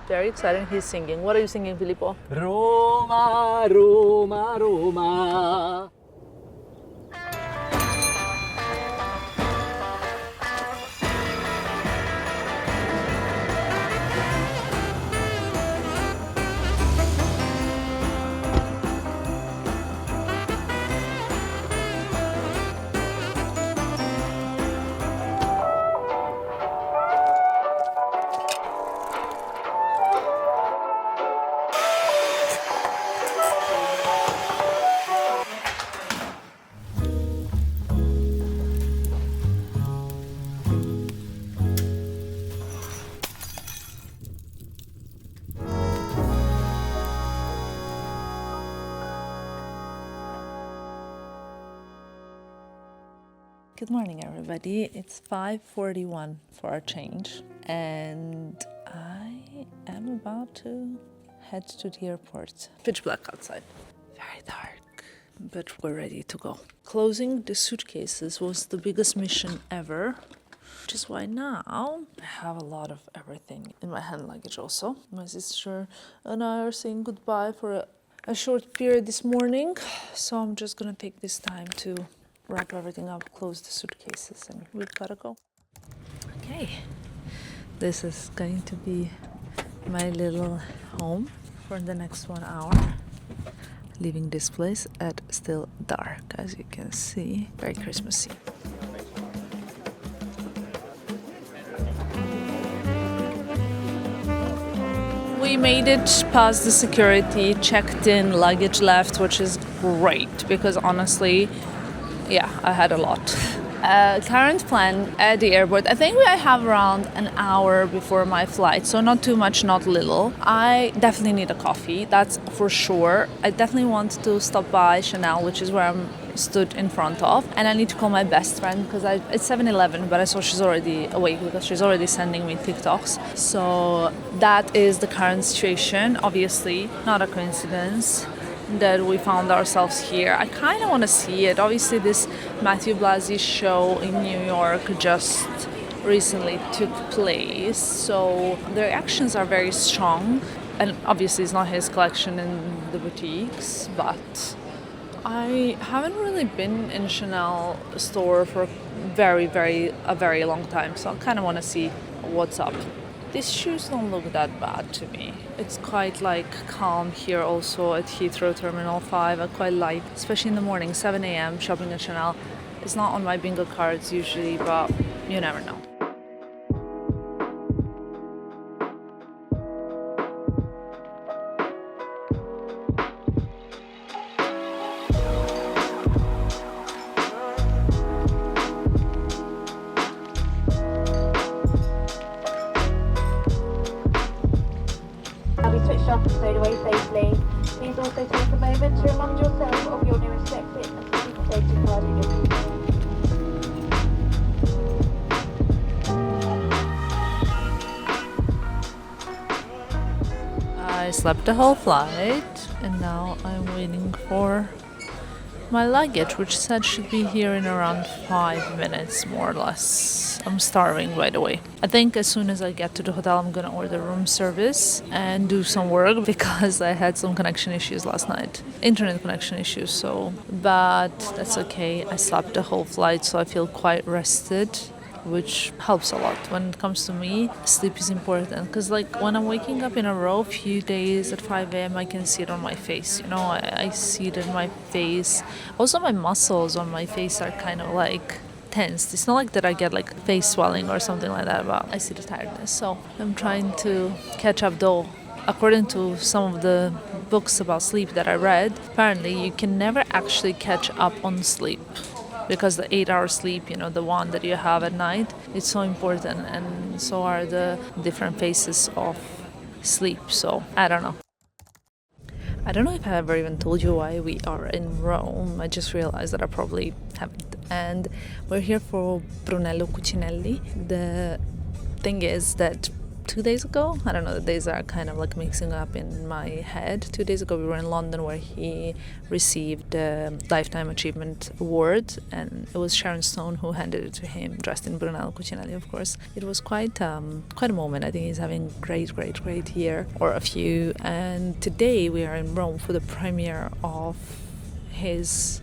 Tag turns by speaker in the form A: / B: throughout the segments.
A: Very exciting. He's singing. What are you singing, Filippo?
B: Roma, Roma, Roma.
A: Good morning, everybody. It's 5:41 for a change, and I am about to head to the airport. Pitch black outside. Very dark, but we're ready to go. Closing the suitcases was the biggest mission ever, which is why now I have a lot of everything in my hand luggage also. My sister and I are saying goodbye for a short period this morning, so I'm just gonna take this time to wrap everything up, close the suitcases, and we've gotta go. Okay, this is going to be my little home for the next 1 hour. Leaving this place at still dark, as you can see. Very Christmassy. We made it past the security, checked in, luggage left, which is great because honestly, yeah, I had a lot. Current plan at the airport, I think I have around an hour before my flight, so not too much, not little. I definitely need a coffee, that's for sure. I definitely want to stop by Chanel, which is where I'm stood in front of, and I need to call my best friend because it's 7-Eleven, but I saw she's already awake because she's already sending me TikToks. So that is the current situation. Obviously, not a coincidence that we found ourselves here. I kind of want to see it. Obviously, this Matthew Blasi show in New York just recently took place, so the reactions are very strong. And obviously, it's not his collection in the boutiques, but I haven't really been in Chanel store for a very long time, so I kind of want to see what's up. These shoes don't look that bad to me. It's quite like calm here also at Heathrow Terminal 5. I quite like, especially in the morning, 7 a.m. shopping at Chanel. It's not on my bingo cards usually, but you never know.
C: Switched off and stowed away safely. Please also take a moment to remind yourself of your nearest exit and to keep a safety card in your keeping.
A: I slept the whole flight and now I'm waiting for my luggage, which said should be here in around 5 minutes, more or less. I'm starving, by the way. I think as soon as I get to the hotel, I'm gonna order room service and do some work because I had some connection issues last night. Internet connection issues, but that's okay. I slept the whole flight, so I feel quite rested, which helps a lot. When it comes to me, sleep is important because like when I'm waking up in a row a few days at 5 a.m. I can see it on my face, you know, I see it in my face. Also my muscles on my face are kind of like tensed. It's not like that I get like face swelling or something like that, but I see the tiredness. So I'm trying to catch up though. According to some of the books about sleep that I read, apparently you can never actually catch up on sleep. Because the 8-hour sleep, you know, the one that you have at night, it's so important, and so are the different phases of sleep. So I don't know. I don't know if I ever even told you why we are in Rome. I just realized that I probably haven't. And we're here for Brunello Cucinelli. The thing is that 2 days ago. I don't know, the days are kind of like mixing up in my head. 2 days ago we were in London where he received the Lifetime Achievement Award, and it was Sharon Stone who handed it to him, dressed in Brunello Cucinelli, of course. It was quite a moment. I think he's having great year, or a few. And today we are in Rome for the premiere of his,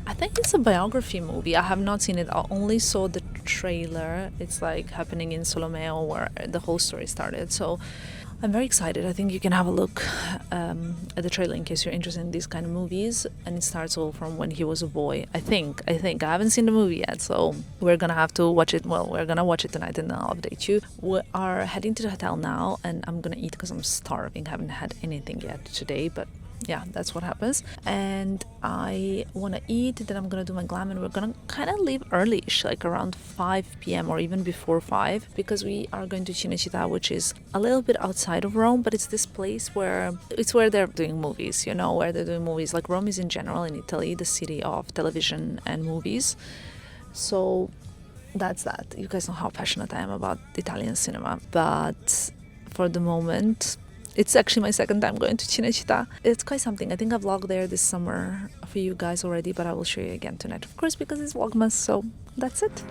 A: I think it's a biography movie. I have not seen it. I only saw the trailer. It's like happening in Solomeo where the whole story started. So I'm very excited. I think you can have a look at the trailer in case you're interested in these kind of movies. And it starts all from when he was a boy. I think. I haven't seen the movie yet, so we're gonna have to watch it. Well, we're gonna watch it tonight and I'll update you. We are heading to the hotel now and I'm gonna eat because I'm starving. I haven't had anything yet today, but yeah, that's what happens. And I want to eat, then I'm gonna do my glam, and we're gonna kind of leave early-ish, like around 5 p.m. or even before 5, because we are going to Cinecittà, which is a little bit outside of Rome, but it's this place where they're doing movies, you know, where they're doing movies. Like Rome is in general in Italy the city of television and movies. So that's that. You guys know how passionate I am about Italian cinema, but for the moment, it's actually my second time going to Cinecittà. It's quite something. I think I vlogged there this summer for you guys already, but I will show you again tonight, of course, because it's Vlogmas, so that's it.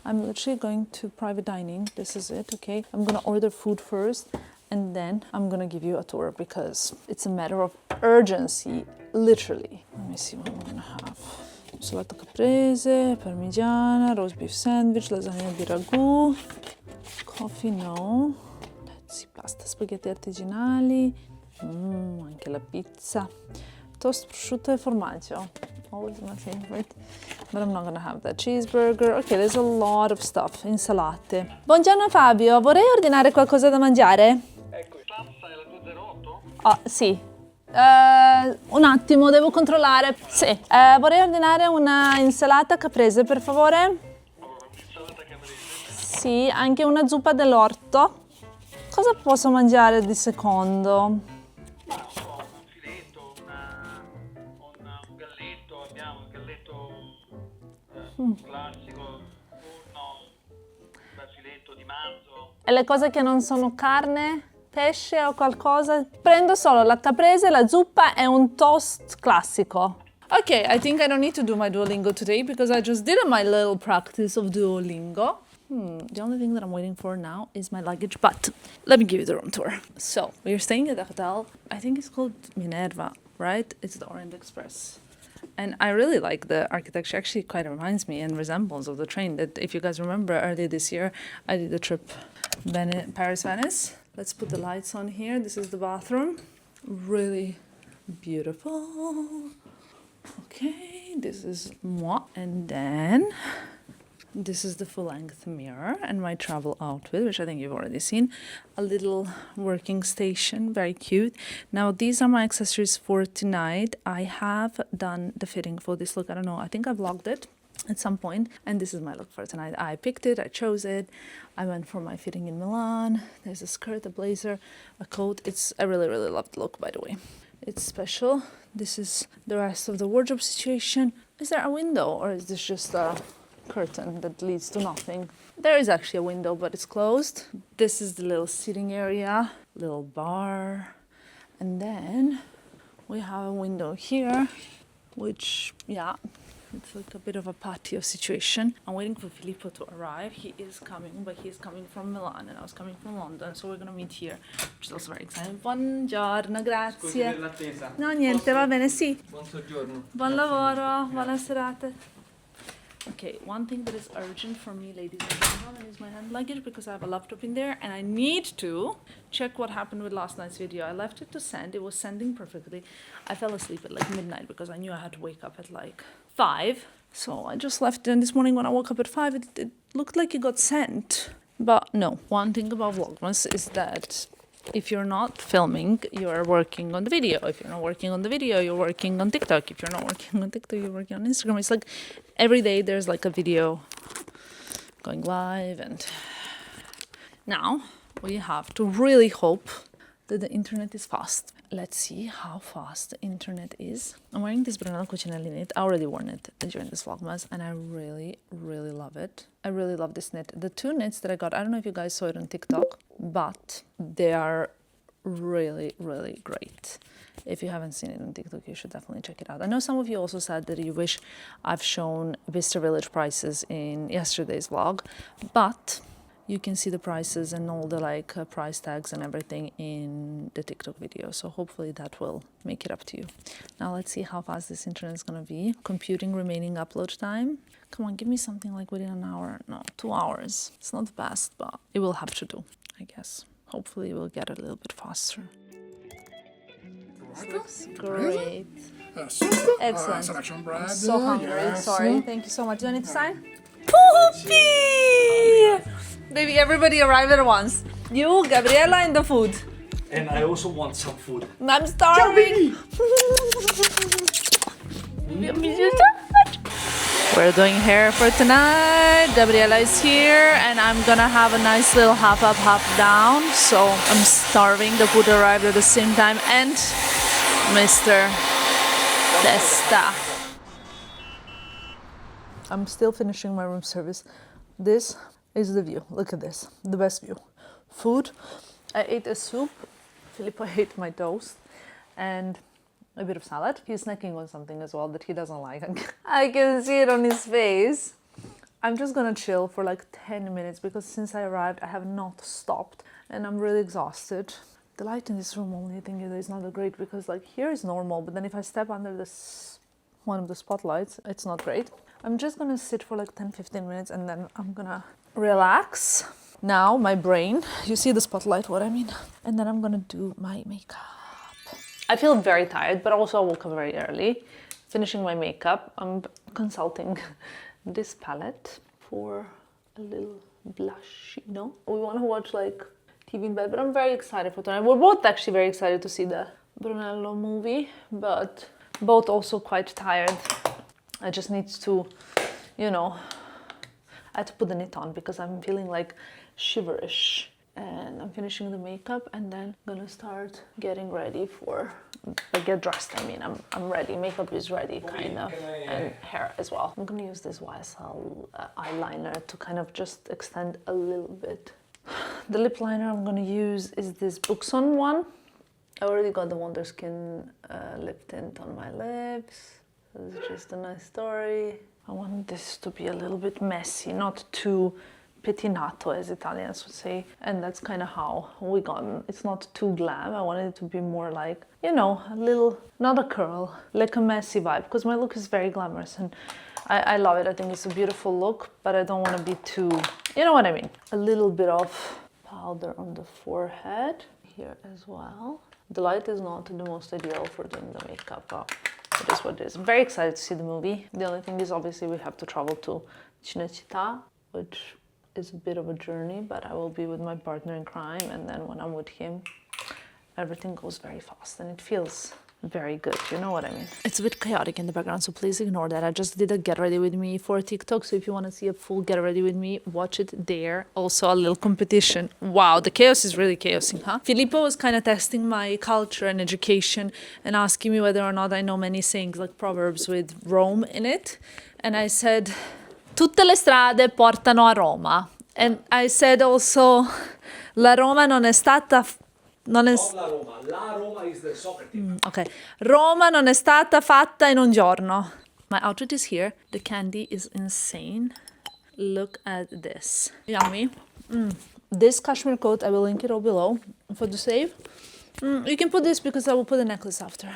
A: I'm literally going to private dining. This is it, okay? I'm gonna order food first and then I'm gonna give you a tour because it's a matter of urgency, literally. Let me see what I'm gonna have. Insalata caprese, parmigiana, roast beef sandwich, lasagna di ragù, coffee no. Let's see, pasta, spaghetti artigianali, anche la pizza, toast prosciutto e formaggio. Always my favorite, but I'm not gonna have that. Cheeseburger. Okay, there's a lot of stuff. Insalate. Buongiorno Fabio, vorrei ordinare qualcosa da mangiare?
B: Ecco, pasta è la tua 08?
A: Oh, sì. Un attimo, devo controllare. Sì. Vorrei ordinare una insalata caprese, per favore.
B: Allora, un'insalata caprese.
A: Sì, anche una zuppa dell'orto. Cosa posso mangiare di secondo?
B: Classico, basiletto di manzo.
A: E le cose che non sono carne, pesce o qualcosa? Prendo solo la caprese, la zuppa e un toast classico. Okay, I think I don't need to do my Duolingo today because I just did my little practice of Duolingo. The only thing that I'm waiting for now is my luggage, but let me give you the room tour. So, we're staying at the hotel. I think it's called Minerva, right? It's the Orient Express. And I really like the architecture. Actually, quite reminds me and resembles of the train that, if you guys remember, earlier this year, I did the trip Paris-Venice. Let's put the lights on here. This is the bathroom. Really beautiful. Okay, this is moi. And then this is the full-length mirror and my travel outfit, which I think you've already seen. A little working station, very cute. Now, these are my accessories for tonight. I have done the fitting for this look. I don't know, I think I vlogged it at some point. And this is my look for tonight. I picked it, I chose it. I went for my fitting in Milan. There's a skirt, a blazer, a coat. I really love the look, by the way. It's special. This is the rest of the wardrobe situation. Is there a window or is this just a curtain that leads to nothing? There is actually a window, but it's closed. This is the little seating area, little bar, and then we have a window here, which, yeah, it's like a bit of a patio situation. I'm waiting for Filippo to arrive. He is coming, but he is coming from Milan and I was coming from London, so we're gonna meet here, which is also very exciting. Buongiorno, grazie.
B: Scusi per l'attesa.
A: No, niente, va bene, sì.
B: Buon soggiorno.
A: Buon lavoro, buona serata. Okay, one thing that is urgent for me, ladies and gentlemen, is my hand luggage because I have a laptop in there and I need to check what happened with last night's video. I left it to send. It was sending perfectly. I fell asleep at like midnight because I knew I had to wake up at like 5. So I just left it, and this morning when I woke up at 5, it looked like it got sent. But no, one thing about Vlogmas is that If you're not filming, you're working on the video. If you're not working on the video, you're working on TikTok. If you're not working on TikTok, you're working on Instagram. It's like every day there's like a video going live. And now we have to really hope that the internet is fast. Let's see how fast the internet is. I'm wearing this Brunello Cucinelli knit. I already worn it during this Vlogmas and I really, really love it. I really love this knit. The two knits that I got, I don't know if you guys saw it on TikTok, but they are really, really great. If you haven't seen it on TikTok, you should definitely check it out. I know some of you also said that you wish I've shown Bicester Village prices in yesterday's vlog, but you can see the prices and all the like price tags and everything in the TikTok video. So hopefully that will make it up to you. Now let's see how fast this internet is gonna be. Computing remaining upload time. Come on, give me something like within an hour. No, 2 hours. It's not the best, but it will have to do, I guess. Hopefully we'll get a little bit faster. Great. Excellent.
D: Selection bread.
A: I'm so hungry.
D: Yes.
A: Sorry. Thank you so much. Do I need to sign? Poopy! Baby, everybody arrived at once. You, Gabriella, and the food.
E: And I also want some food.
A: I'm starving. We're doing hair for tonight. Gabriella is here, and I'm gonna have a nice little half up, half down. So I'm starving. The food arrived at the same time, and Mr. Testa. I'm still finishing my room service. This is the view. Look at this. The best view. Food. I ate a soup. Filippo ate my toast. And a bit of salad. He's snacking on something as well that he doesn't like. I can see it on his face. I'm just gonna chill for like 10 minutes because since I arrived, I have not stopped and I'm really exhausted. The light in this room only, I think, is not that great because like here is normal, but then if I step under this one of the spotlights, it's not great. I'm just gonna sit for like 10-15 minutes and then I'm gonna relax. Now my brain, you see the spotlight, what I mean? And then I'm gonna do my makeup. I feel very tired, but also I woke up very early. Finishing my makeup, I'm consulting this palette for a little blush, you know? We wanna watch like TV in bed, but I'm very excited for tonight. We're both actually very excited to see the Brunello movie, but both also quite tired. I just need to, you know, I had to put the knit on because I'm feeling like shiverish. And I'm finishing the makeup and then I'm gonna start getting ready for, like get dressed, I mean, I'm ready, makeup is ready kind of, and hair as well. I'm gonna use this YSL eyeliner to kind of just extend a little bit. The lip liner I'm gonna use is this Buxom one. I already got the Wonder Skin lip tint on my lips. This is just a nice story. I want this to be a little bit messy, not too pettinato, as Italians would say, and that's kind of how we got. It's not too glam. I wanted it to be more like, you know, a little, not a curl, like a messy vibe, because my look is very glamorous and I love it. I think it's a beautiful look, but I don't want to be too, you know what I mean. A little bit of powder on the forehead here as well. The light is not the most ideal for doing the makeup, but it is what it is. I'm very excited to see the movie. The only thing is obviously we have to travel to Cinecittà, which is a bit of a journey, but I will be with my partner in crime, and then when I'm with him, everything goes very fast and it feels very good, you know what I mean? It's a bit chaotic in the background, so please ignore that. I just did a get ready with me for TikTok, so if you want to see a full get ready with me, watch it there. Also a little competition. Wow, the chaos is really chaosing, huh? Filippo was kind of testing my culture and education and asking me whether or not I know many sayings like proverbs with Rome in it, and I said, tutte le strade portano a Roma. And I said also, la Roma non è stata... Non è...
E: Not La Roma. La Roma is the soccer team.
A: Ok. Roma non è stata fatta in un giorno. My outfit is here. The candy is insane. Look at this. Yummy. This cashmere coat, I will link it all below for the save. You can put this because I will put the necklace after.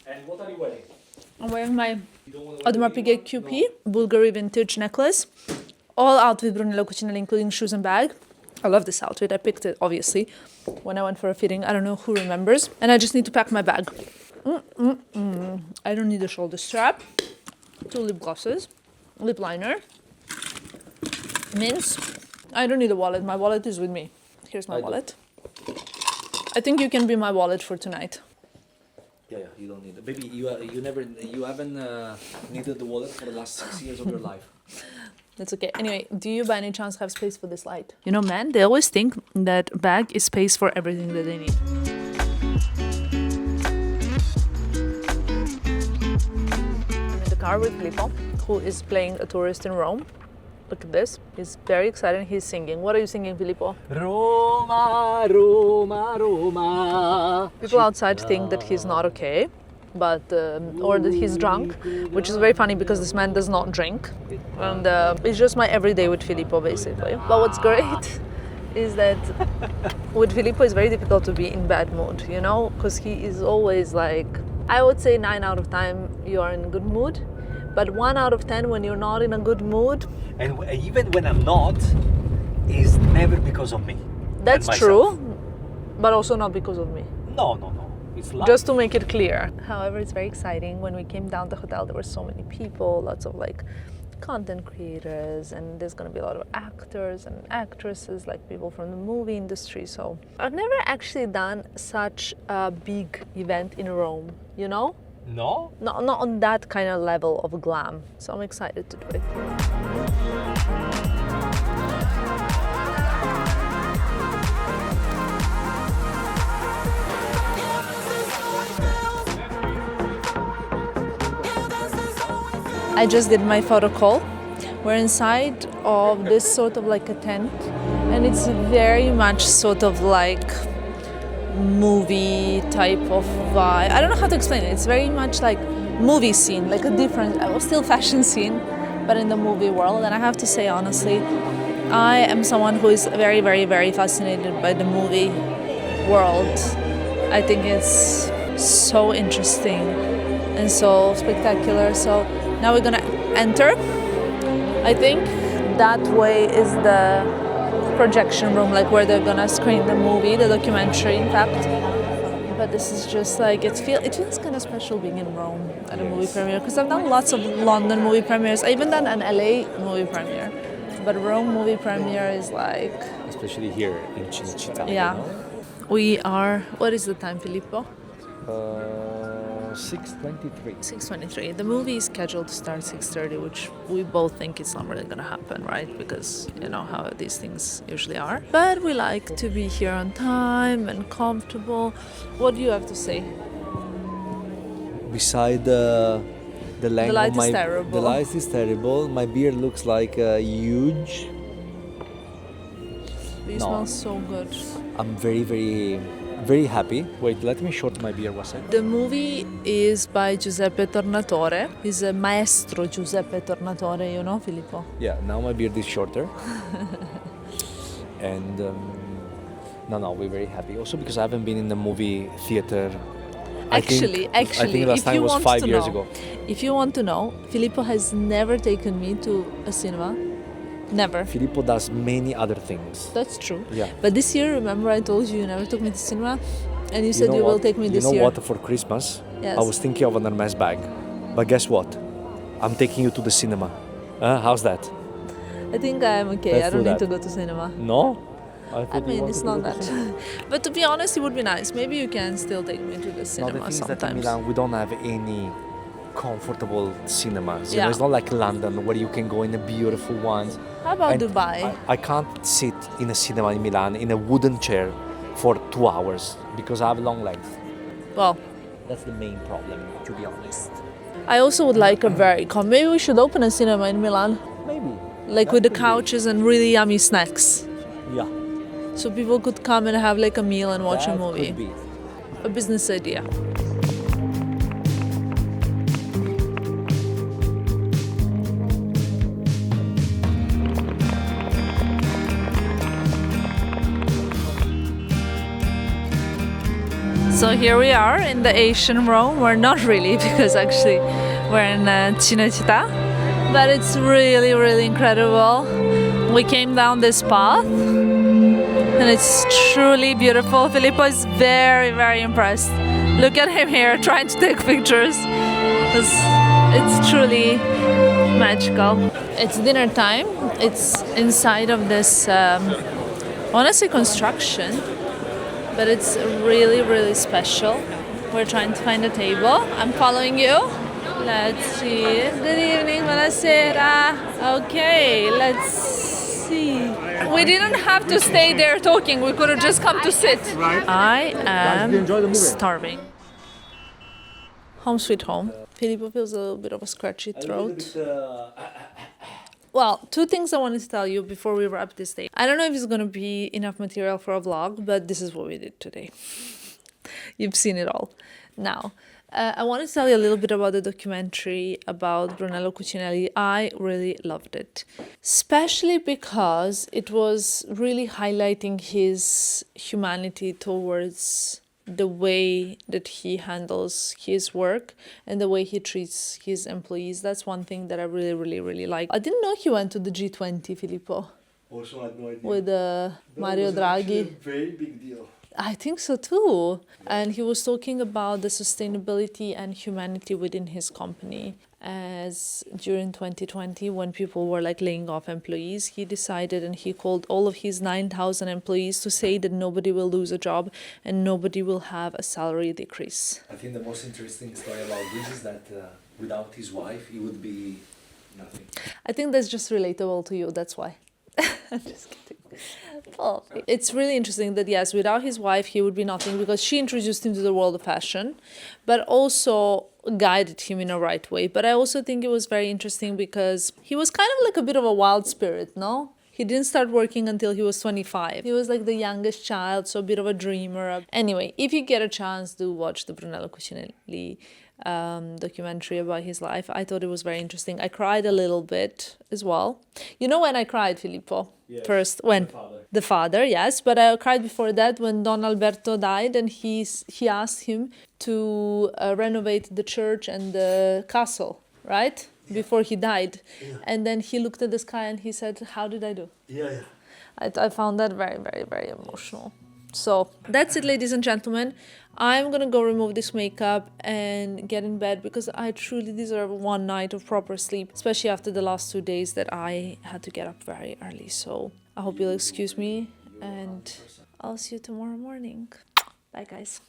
E: And what are you wearing?
A: I'm wearing my
E: You don't want to
A: Audemars Piguet QP Bulgari vintage necklace. All out with Brunello Cucinelli, including shoes and bag. I love this outfit. I picked it, obviously, when I went for a fitting. I don't know who remembers. And I just need to pack my bag. I don't need a shoulder strap. 2 lip glosses. Lip liner. Mints. I don't need a wallet. My wallet is with me. Here's my wallet. I think you can be my wallet for tonight.
E: Yeah, you don't need it. Baby, you haven't needed the wallet for the last 6 years of your life.
A: That's okay. Anyway, do you by any chance have space for this light? You know, men, they always think that bag is space for everything that they need. I'm in the car with Filippo, who is playing a tourist in Rome. Look at this. He's very excited. He's singing. What are you singing, Filippo?
E: Roma, Roma, Roma.
A: People outside think that he's not okay, but or that he's drunk, which is very funny because this man does not drink, and it's just my everyday with Filippo basically. But what's great is that with Filippo it's very difficult to be in bad mood, you know, because he is always like, I would say 9 out of 10 you are in a good mood, but 1 out of 10 when you're not in a good mood.
E: And even when I'm not, it's never because of me.
A: That's true, but also not because of me.
E: No. It's life.
A: Just to make it clear. However, it's very exciting. When we came down the hotel, there were so many people, lots of like content creators, and there's gonna be a lot of actors and actresses, like people from the movie industry. So I've never actually done such a big event in Rome, you know?
E: No?
A: Not on that kind of level of glam. So I'm excited to do it. I just did my photo call. We're inside of this sort of like a tent, and it's very much sort of like movie type of vibe. I don't know how to explain it. It's very much like movie scene, like a different, still fashion scene, but in the movie world. And I have to say honestly, I am someone who is very, very, very fascinated by the movie world. I think it's so interesting and so spectacular. So now we're gonna enter. I think that way is the projection room, like where they're gonna screen the movie, the documentary, in fact. But this is just like, it feels kind of special being in Rome at a movie premiere, because I've done lots of London movie premieres. I even done an LA movie premiere, but Rome movie premiere is like,
E: Especially here in Cinecittà.
A: yeah. We are, what is the time, Filippo?
E: 6:23.
A: 6:23. The movie is scheduled to start 6:30, which we both think it's not really gonna happen, right? Because you know how these things usually are. But we like to be here on time and comfortable. What do you have to say?
D: Beside the length
A: light
D: of my
A: is terrible.
D: the light is terrible. My beard looks like huge.
A: You
D: No.
A: smell so good.
D: I'm very, very, very happy. Wait, let me short my beard one second.
A: The movie is by Giuseppe Tornatore. He's a maestro Giuseppe Tornatore, you know, Filippo?
D: Yeah, now my beard is shorter. And no, we're very happy. Also because I haven't been in the movie theater. I think last
A: if
D: time
A: you
D: was
A: want
D: 5
A: to
D: years
A: know,
D: ago.
A: If you want to know, Filippo has never taken me to a cinema. Never.
D: Filippo does many other things.
A: That's true.
D: Yeah.
A: But this year, remember I told you never took me to cinema? And you said
D: know
A: you will
D: what?
A: take me this year.
D: You know what? For Christmas,
A: Yes.
D: I was thinking of an Hermes bag. But guess what? I'm taking you to the cinema. How's that?
A: I think I'm okay.
D: Let's
A: I don't
D: do
A: need
D: that.
A: to go to cinema.
D: No?
A: I mean, it's not that. But to be honest, it would be nice. Maybe you can still take me to the
D: No, the
A: cinema
D: thing is that in
A: sometimes.
D: Milan we don't have any comfortable cinemas. You
A: Yeah.
D: know, it's not like London where you can go in a beautiful ones.
A: How about
D: And
A: Dubai?
D: I can't sit in a cinema in Milan in a wooden chair for 2 hours because I have long legs.
A: Well,
D: That's the main problem, to be honest.
A: I also would like a very maybe we should open a cinema in Milan,
D: Maybe.
A: like with the couches and really yummy snacks,
D: Yeah.
A: so people could come and have like a meal and watch a
D: that
A: movie.
D: could be.
A: A business idea. So here we are in the Asian Rome. We're not really, because actually we're in Cinecittà, but it's really, really incredible. We came down this path and it's truly beautiful. Filippo is very, very impressed. Look at him here trying to take pictures. It's truly magical. It's dinner time. It's inside of this, honestly, construction. but it's really, really special. We're trying to find a table. I'm following you. Let's see. Good evening, buonasera. Okay, let's see. We didn't have to stay there talking. We could have just come to sit. I am starving. Home sweet home. Filippo feels a little bit of a scratchy throat. Well, two things I wanted to tell you before we wrap this day. I don't know if it's going to be enough material for a vlog, but this is what we did today. You've seen it all. Now, I wanted to tell you a little bit about the documentary about Brunello Cucinelli. I really loved it, especially because it was really highlighting his humanity towards the way that he handles his work and the way he treats his employees. That's one thing that I really, really, really like. I didn't know he went to the G20, Filippo.
E: Also, I had no idea.
A: With Mario Draghi.
E: A very big deal.
A: I think so too. And he was talking about the sustainability and humanity within his company. As during 2020, when people were like laying off employees, he decided and he called all of his 9,000 employees to say that nobody will lose a job and nobody will have a salary decrease.
E: I think the most interesting story about this is that without his wife, he would be nothing.
A: I think that's just relatable to you, that's why. I'm just kidding. Oh, it's really interesting that yes, without his wife he would be nothing, because she introduced him to the world of fashion, but also guided him in a right way. But I also think it was very interesting because he was kind of like a bit of a wild spirit, no? He didn't start working until he was 25. He was like the youngest child, so a bit of a dreamer. Anyway, if you get a chance to watch the Brunello Cucinelli documentary about his life, I thought it was very interesting. I cried a little bit as well. You know when I cried, Filippo?
E: Yes,
A: first, when? The father, yes. But I cried before that when Don Alberto died and he asked him to renovate the church and the castle, right? Before he died. Yeah. And then he looked at the sky and he said, how did I do?
E: Yeah.
A: I found that very, very, very emotional. So that's it, ladies and gentlemen. I'm gonna go remove this makeup and get in bed because I truly deserve one night of proper sleep, especially after the last 2 days that I had to get up very early. So I hope you'll excuse me and I'll see you tomorrow morning. Bye, guys.